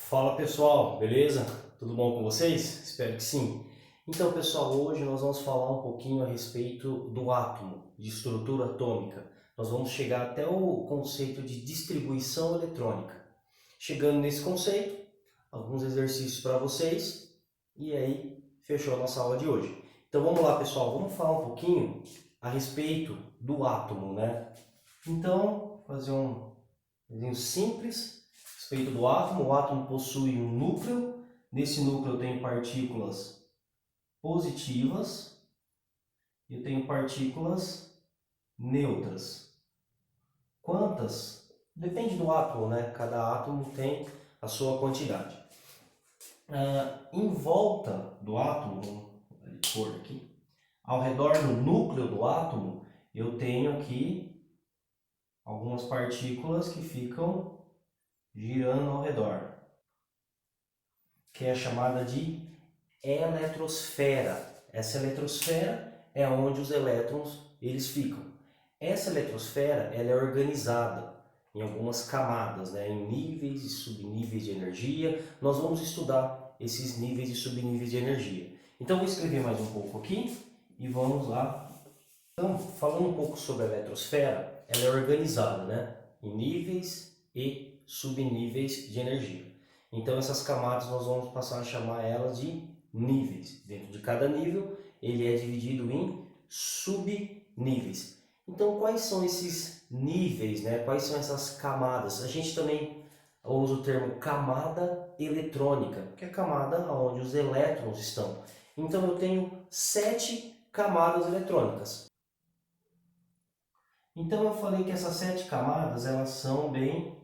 Fala pessoal, beleza? Tudo bom com vocês? Espero que sim. Então pessoal, hoje nós vamos falar um pouquinho a respeito do átomo, de estrutura atômica. Nós vamos chegar até o conceito de distribuição eletrônica. Chegando nesse conceito, alguns exercícios para vocês e aí fechou a nossa aula de hoje. Então vamos lá pessoal, vamos falar um pouquinho a respeito do átomo, né? Então, fazer um desenho simples a respeito do átomo. O átomo possui um núcleo. Nesse núcleo eu tenho partículas positivas e eu tenho partículas neutras. Quantas? Depende do átomo, né? Cada átomo tem a sua quantidade. Em volta do átomo, vamos pôr aqui, ao redor do núcleo do átomo, eu tenho aqui algumas partículas que ficam girando ao redor, que é chamada de eletrosfera. Essa eletrosfera é onde os elétrons eles ficam. Essa eletrosfera ela é organizada em algumas camadas, né, em níveis e subníveis de energia. Nós vamos estudar esses níveis e subníveis de energia. Então vou escrever mais um pouco aqui e vamos lá. Então, falando um pouco sobre a eletrosfera, ela é organizada, né, em níveis e subníveis de energia. Então essas camadas nós vamos passar a chamar elas de níveis. Dentro de cada nível ele é dividido em subníveis. Então quais são esses níveis, né? Quais são essas camadas? A gente também usa o termo camada eletrônica, que é a camada onde os elétrons estão. Então eu tenho 7 camadas eletrônicas. Então eu falei que essas 7 camadas elas são bem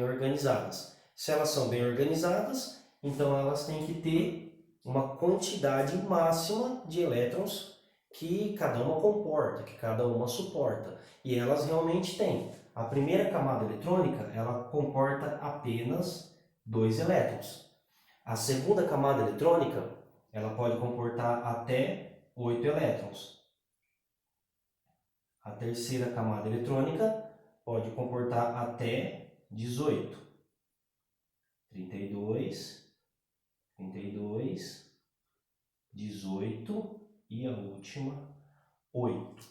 organizadas. Se elas são bem organizadas, então elas têm que ter uma quantidade máxima de elétrons que cada uma comporta, que cada uma suporta. E elas realmente têm. A primeira camada eletrônica, ela comporta apenas 2 elétrons. A segunda camada eletrônica, ela pode comportar até 8 elétrons. A terceira camada eletrônica pode comportar até 18. 32, 18 e a última 8.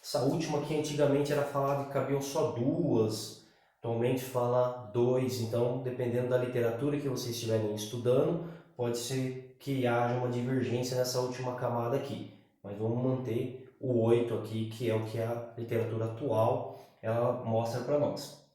Essa última aqui antigamente era falado que cabiam só 2, atualmente fala 2, então dependendo da literatura que vocês estiverem estudando, pode ser que haja uma divergência nessa última camada aqui, mas vamos manter o 8 aqui, que é o que a literatura atual ela mostra para nós.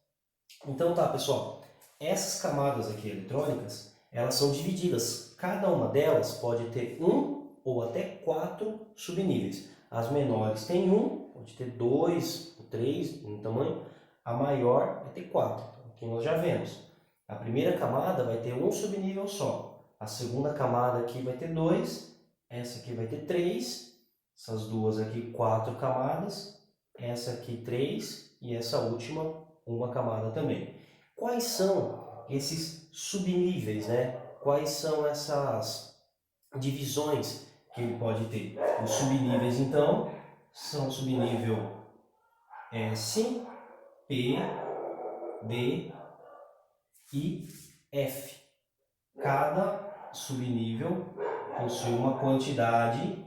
Então tá pessoal, essas camadas aqui eletrônicas, elas são divididas, cada uma delas pode ter um ou até 4 subníveis. As menores têm 1, pode ter 2 ou 3 no tamanho, a maior vai ter 4, então, aqui nós já vemos. A primeira camada vai ter um subnível só, a segunda camada aqui vai ter 2, essa aqui vai ter 3, essas duas aqui 4 camadas, essa aqui 3 e essa última uma camada também. Quais são esses subníveis, né? Quais são essas divisões que ele pode ter? Os subníveis, então, são subnível S, P, D e F. Cada subnível possui uma quantidade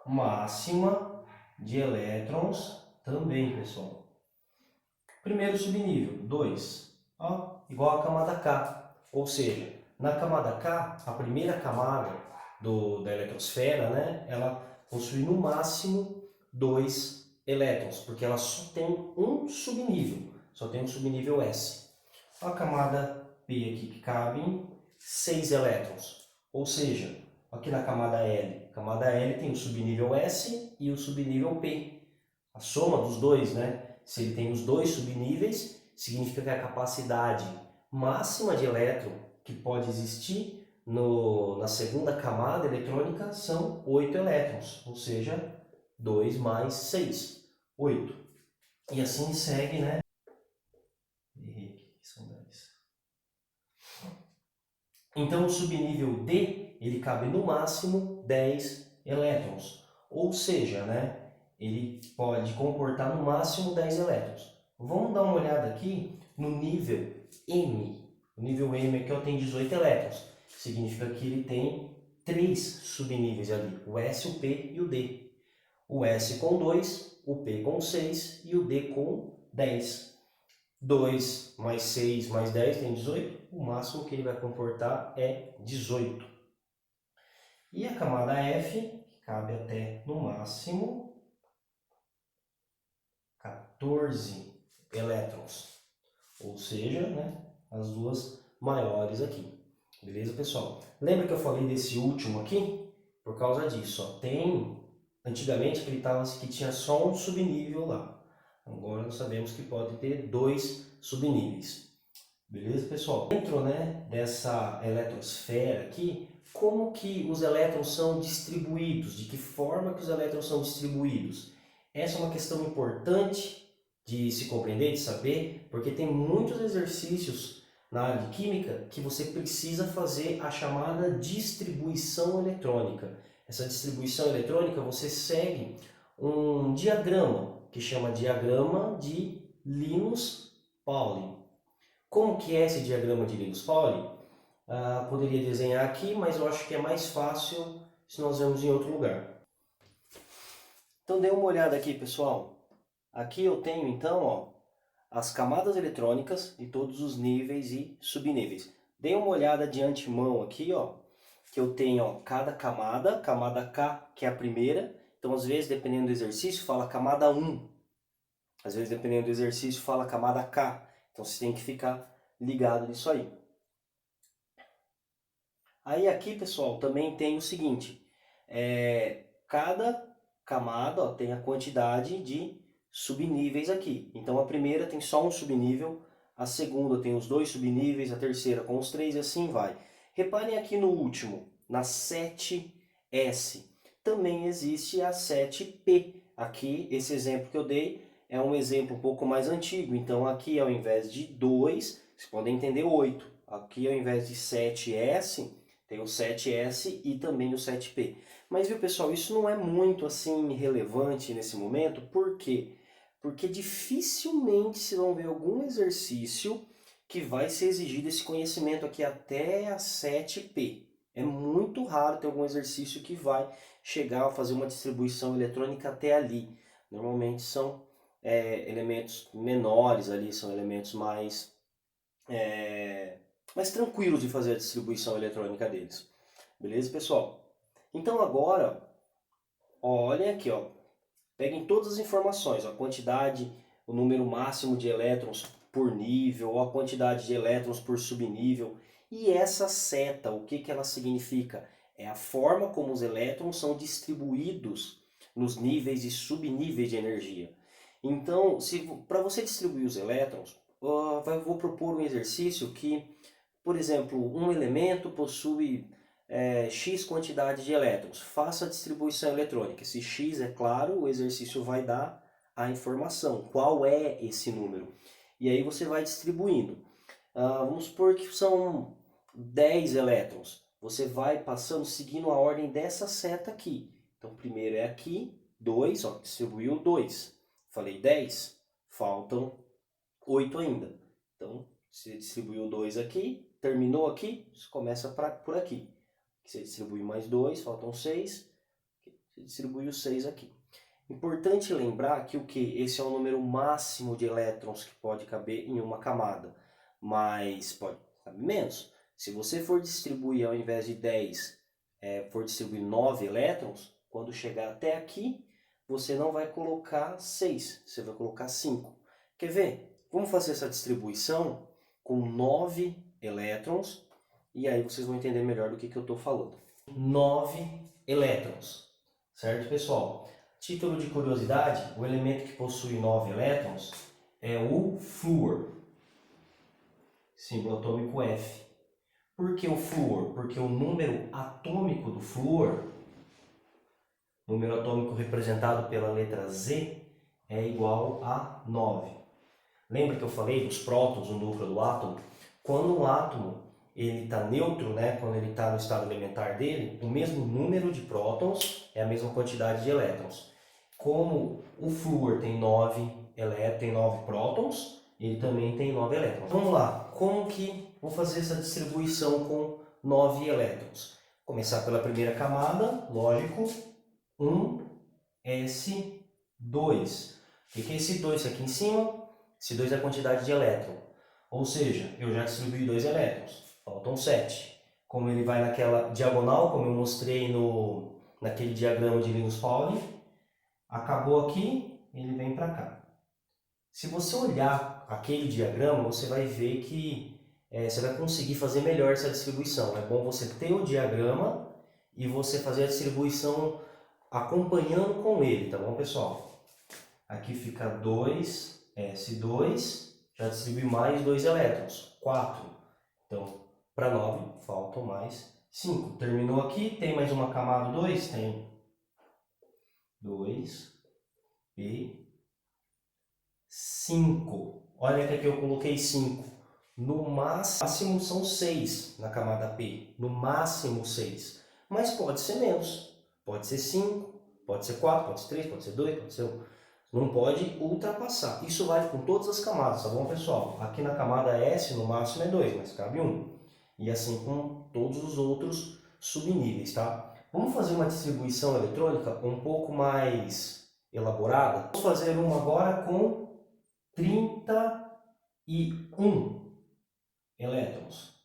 máxima de elétrons também, pessoal. Primeiro subnível, 2, igual a camada K, ou seja, na camada K, a primeira camada da eletrosfera, né, ela possui no máximo 2 elétrons, porque ela só tem um subnível, só tem um subnível S. A camada P aqui que cabem 6 elétrons, ou seja, aqui na camada L tem o subnível S e o subnível P, a soma dos dois, né? Se ele tem os dois subníveis, significa que a capacidade máxima de elétron que pode existir na segunda camada eletrônica são 8 elétrons, ou seja, 2 mais 6, 8. E assim segue, né? São 10. Então o subnível D, ele cabe no máximo 10 elétrons, ou seja, né? Ele pode comportar no máximo 10 elétrons. Vamos dar uma olhada aqui no nível M. O nível M aqui tem 18 elétrons. Significa que ele tem 3 subníveis ali, o S, o P e o D. O S com 2, o P com 6 e o D com 10. 2 mais 6 mais 10 tem 18. O máximo que ele vai comportar é 18. E a camada F, que cabe até no máximo 14 elétrons. Ou seja, né, as duas maiores aqui. Beleza, pessoal? Lembra que eu falei desse último aqui? Por causa disso, ó, antigamente acreditava-se que tinha só um subnível lá. Agora nós sabemos que pode ter 2 subníveis. Beleza, pessoal? Dentro, né, dessa eletrosfera aqui, como que os elétrons são distribuídos? De que forma que os elétrons são distribuídos? Essa é uma questão importante de se compreender, de saber, porque tem muitos exercícios na área de química que você precisa fazer a chamada distribuição eletrônica. Essa distribuição eletrônica você segue um diagrama que chama diagrama de Linus-Pauling. Como que é esse diagrama de Linus-Pauling? Poderia desenhar aqui, mas eu acho que é mais fácil se nós vemos em outro lugar. Então dê uma olhada aqui, pessoal. Aqui eu tenho então, ó, as camadas eletrônicas de todos os níveis e subníveis. Dê uma olhada de antemão aqui, ó, que eu tenho, ó, cada camada, camada K, que é a primeira. Então, às vezes, dependendo do exercício, fala camada 1. Às vezes, dependendo do exercício, fala camada K. Então, você tem que ficar ligado nisso aí. Aí aqui, pessoal, também tem o seguinte. Cada camada, ó, tem a quantidade de subníveis aqui. Então a primeira tem só um subnível, a segunda tem os 2 subníveis, a terceira com os 3 e assim vai. Reparem aqui no último, na 7S, também existe a 7P. Aqui, esse exemplo que eu dei é um exemplo um pouco mais antigo, então aqui ao invés de 2, vocês podem entender 8. Aqui ao invés de 7S, tem o 7S e também o 7P. Mas viu, pessoal, isso não é muito assim relevante nesse momento, por quê? Porque dificilmente se vão ver algum exercício que vai ser exigido esse conhecimento aqui até a 7P. É muito raro ter algum exercício que vai chegar a fazer uma distribuição eletrônica até ali. Normalmente são elementos menores ali, são elementos mais tranquilos de fazer a distribuição eletrônica deles. Beleza, pessoal? Então agora, olhem aqui, ó. Peguem todas as informações, a quantidade, o número máximo de elétrons por nível, ou a quantidade de elétrons por subnível. E essa seta, o que ela significa? É a forma como os elétrons são distribuídos nos níveis e subníveis de energia. Então, para você distribuir os elétrons, vou propor um exercício que, por exemplo, um elemento possui X quantidade de elétrons. Faça a distribuição eletrônica. Se X é claro, o exercício vai dar a informação. Qual é esse número? E aí você vai distribuindo. Vamos supor que são 10 elétrons. Você vai passando seguindo a ordem dessa seta aqui. Então, primeiro é aqui, 2, ó, distribuiu 2. Falei 10, faltam 8 ainda. Então, você distribuiu 2 aqui, terminou aqui, você começa por aqui. Você distribui mais 2, faltam 6, você distribuiu 6 aqui. Importante lembrar que esse é o número máximo de elétrons que pode caber em uma camada, mas pode caber menos. Se você for distribuir ao invés de 10, for distribuir 9 elétrons, quando chegar até aqui, você não vai colocar 6, você vai colocar 5. Quer ver? Vamos fazer essa distribuição com 9 elétrons. E aí vocês vão entender melhor do que eu estou falando. 9 elétrons, certo, pessoal? Título de curiosidade, o elemento que possui 9 elétrons é o flúor, símbolo atômico F. Por que o flúor? Porque o número atômico do flúor, número atômico representado pela letra Z, é igual a 9. Lembra que eu falei dos prótons no núcleo do átomo? Quando um átomo ele está neutro, né, quando ele está no estado elementar dele, o mesmo número de prótons é a mesma quantidade de elétrons. Como o flúor tem 9 tem 9 prótons, ele também tem 9 elétrons. Vamos lá, como que vou fazer essa distribuição com 9 elétrons? Começar pela primeira camada, lógico, 1s2. O que é esse 2 aqui em cima? Esse 2 é a quantidade de elétron. Ou seja, eu já distribuí 2 elétrons, faltam 7. Como ele vai naquela diagonal, como eu mostrei naquele diagrama de Linus Pauling, acabou aqui, ele vem para cá. Se você olhar aquele diagrama, você vai ver que você vai conseguir fazer melhor essa distribuição. É bom você ter o diagrama e você fazer a distribuição acompanhando com ele, tá bom, pessoal? Aqui fica 2s2, já distribui mais 2 elétrons, 4. Então, para 9, faltam mais 5. Terminou aqui, tem mais uma camada 2? Tem 2 e 5. Olha que aqui eu coloquei 5. No máximo são 6 na camada P. No máximo 6. Mas pode ser menos. Pode ser 5, pode ser 4, pode ser 3, pode ser 2, pode ser 1. Não pode ultrapassar. Isso vale com todas as camadas, tá bom, pessoal? Aqui na camada S, no máximo é 2, mas cabe 1. E assim com todos os outros subníveis, tá? Vamos fazer uma distribuição eletrônica um pouco mais elaborada. Vamos fazer uma agora com 31 elétrons.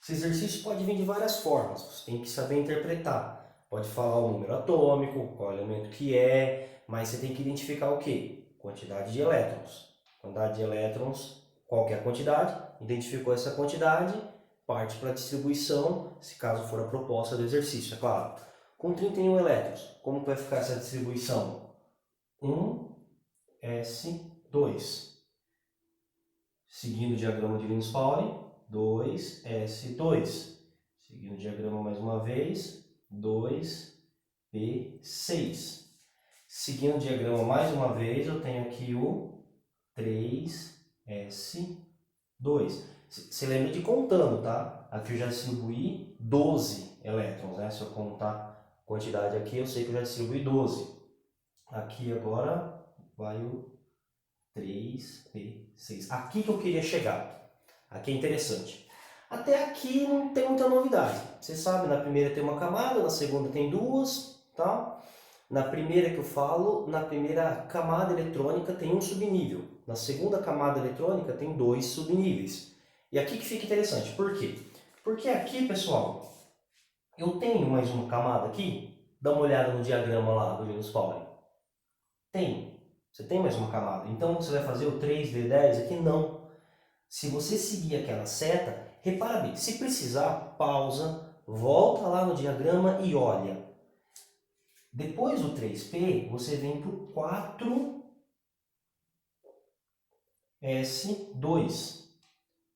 Esse exercício pode vir de várias formas, você tem que saber interpretar. Pode falar o número atômico, qual elemento que é, mas você tem que identificar o quê? Quantidade de elétrons. Quantidade de elétrons, qual que é a quantidade? Identificou essa quantidade, parte para a distribuição, se caso for a proposta do exercício, é claro. Com 31 elétrons, como que vai ficar essa distribuição? 1s2. Seguindo o diagrama de Linus Pauling, 2s2. Seguindo o diagrama mais uma vez, 2p6. Seguindo o diagrama mais uma vez, eu tenho aqui o 3s2. Você lembra de contando, tá? Aqui eu já distribuí 12 elétrons, né? Se eu contar a quantidade aqui, eu sei que eu já distribuí 12. Aqui agora vai o 3p6. Aqui que eu queria chegar. Aqui é interessante. Até aqui não tem muita novidade. Você sabe, na primeira tem uma camada, na segunda tem duas, tá? Na primeira que eu falo, na primeira camada eletrônica tem um subnível. Na segunda camada eletrônica tem 2 subníveis. E aqui que fica interessante. Por quê? Porque aqui, pessoal, eu tenho mais uma camada aqui. Dá uma olhada no diagrama lá do Linus Pauling. Tem. Você tem mais uma camada. Então você vai fazer o 3d10 aqui? Não. Se você seguir aquela seta, repara bem, se precisar, pausa, volta lá no diagrama e olha. Depois do 3p, você vem para o 4s2.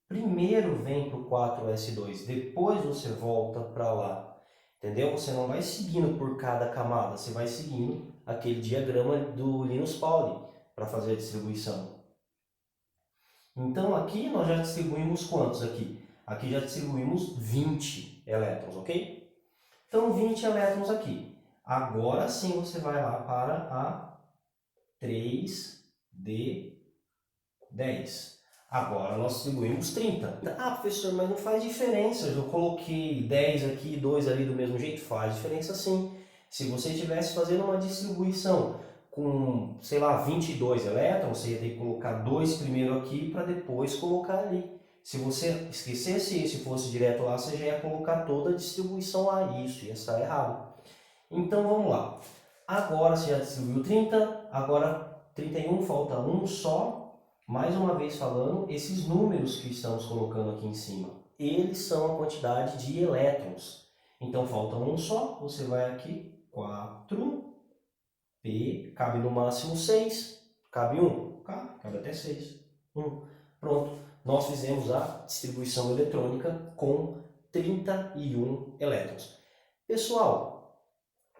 Primeiro vem para o 4s2, depois você volta para lá. Entendeu? Você não vai seguindo por cada camada, você vai seguindo aquele diagrama do Linus Pauling para fazer a distribuição. Então aqui nós já distribuímos quantos aqui? Aqui já distribuímos 20 elétrons, ok? Então 20 elétrons aqui. Agora sim você vai lá para a 3d10. Agora nós distribuímos 30. Ah, professor, mas não faz diferença. Eu coloquei 10 aqui e 2 ali do mesmo jeito. Faz diferença sim. Se você estivesse fazendo uma distribuição com, sei lá, 22 elétrons, você ia ter que colocar 2 primeiro aqui para depois colocar ali. Se você esquecesse isso e fosse direto lá, você já ia colocar toda a distribuição lá. Isso ia estar errado. Então vamos lá. Agora você já distribuiu 30, agora 31, falta um só. Mais uma vez falando, esses números que estamos colocando aqui em cima, eles são a quantidade de elétrons. Então falta um só, você vai aqui, 4p, cabe no máximo 6, cabe 1, cabe até 6, 1. Pronto, nós fizemos a distribuição eletrônica com 31 elétrons. Pessoal,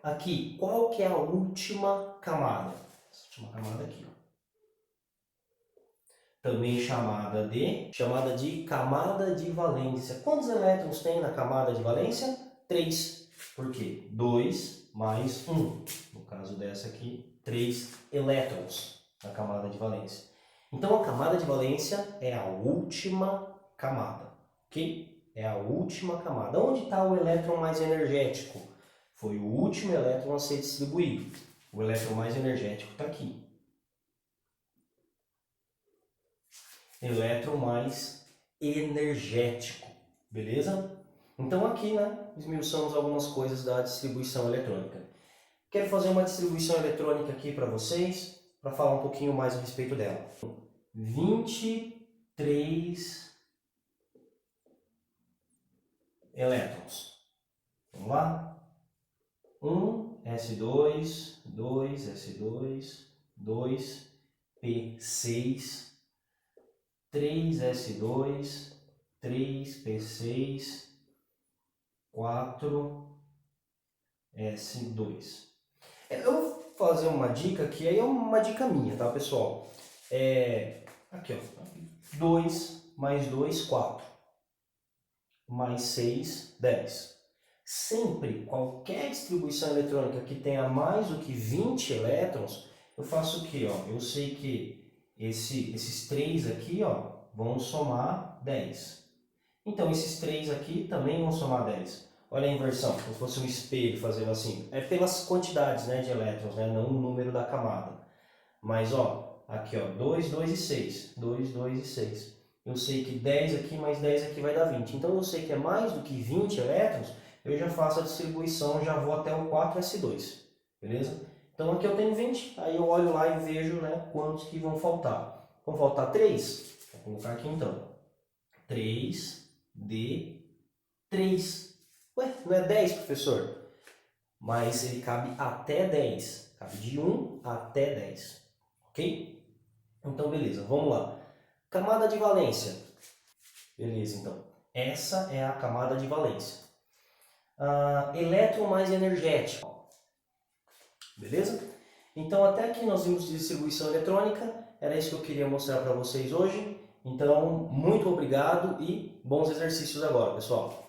aqui, qual que é a última camada? Essa última camada aqui, ó. Também chamada de camada de valência. Quantos elétrons tem na camada de valência? 3. Por quê? 2 mais 1. No caso dessa aqui, 3 elétrons na camada de valência. Então a camada de valência é a última camada, ok? É a última camada. Onde está o elétron mais energético? Foi o último elétron a ser distribuído. O elétron mais energético está aqui. Elétron mais energético, beleza? Então aqui, né, esmiuçamos algumas coisas da distribuição eletrônica. Quero fazer uma distribuição eletrônica aqui para vocês, para falar um pouquinho mais a respeito dela. 23 elétrons. Vamos lá? 1 S2, 2 S2, 2 P6, 3 S2, 3 P6, 4 S2. Eu vou fazer uma dica que aí é uma dica minha, tá, pessoal? Aqui, ó. 2 mais 2, 4. Mais 6, 10. Sempre, qualquer distribuição eletrônica que tenha mais do que 20 elétrons, eu faço o quê? Ó? Eu sei que esses 3 aqui, ó, vão somar 10. Então, esses 3 aqui também vão somar 10. Olha a inversão, como se fosse um espelho fazendo assim. É pelas quantidades, né, de elétrons, né, não o número da camada. Mas, ó, aqui, ó, 2, 2 e 6. 2, 2 e 6. Eu sei que 10 aqui mais 10 aqui vai dar 20. Então, eu sei que é mais do que 20 elétrons, eu já faço a distribuição, já vou até o 4s2. Beleza? Então, aqui eu tenho 20. Aí eu olho lá e vejo, né, quantos que vão faltar. Vão faltar 3. Vou colocar aqui, então. 3D3. Ué, não é 10, professor? Mas ele cabe até 10. Cabe de 1 até 10. Ok? Então, beleza. Vamos lá. Camada de valência. Beleza, então. Essa é a camada de valência. Elétron mais energético. Beleza? Então, até aqui nós vimos distribuição eletrônica. Era isso que eu queria mostrar para vocês hoje. Então, muito obrigado e bons exercícios agora, pessoal.